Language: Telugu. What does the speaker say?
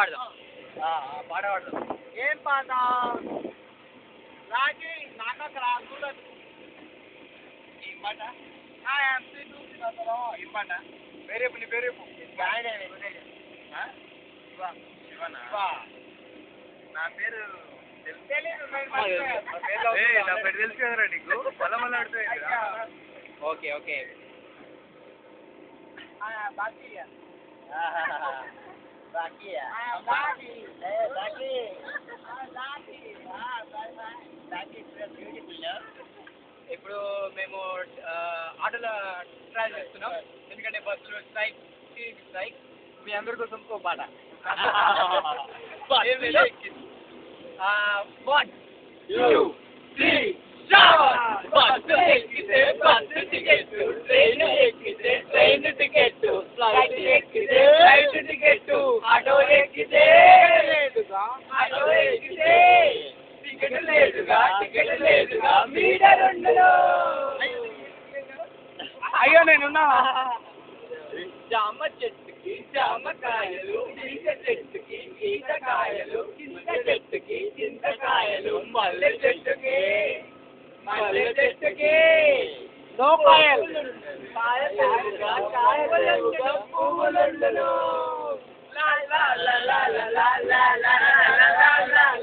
పాడదాం. పాట పాడదాం. ఏం పాట? రాజీ నాటక రాజులదు ఏం పాట? ఏం పాట? పేరేపు నీ పేరేపు శివనా? నా పేరు నా పేరు తెలుసు కదరా నీకు. మళ్ళా మళ్ళీ అడుగుతాయి. Okay okay. ఇప్పుడు మేము ఆటోలో ట్రావెల్ చేస్తున్నాం, ఎందుకంటే బస్సులో స్ట్రైక్ స్ట్రైక్. మీ అందరి కోసం ఒక పాట. One, two, three, shower! Bus ఎక్కితే బస్సు టికెట్, ట్రైన్ ఎక్కితే ట్రైన్ టికెట్, ఫ్లైట్ ఎక్కితే ఫ్లైట్ టికెట్, ఆటో ఎక్కితే లేదుగా ఆటో ఎక్కితే టికెట్ లేదుగా టికెట్ లేదుగా మీటర్ ఉండదు. అయ్యో నేనున్నా. జామ చెట్టుకి జామకాయలు, ఈత చెట్టుకి ఈతకాయలు, చింత చెట్టుకి చింతకాయలు, మల్లె చెట్టుకి మల్లె చెట్టుకి నోకాయలు కాయలుగా పువ్వులుండును. లా లా లా లా లా లా లా లా లా లా లా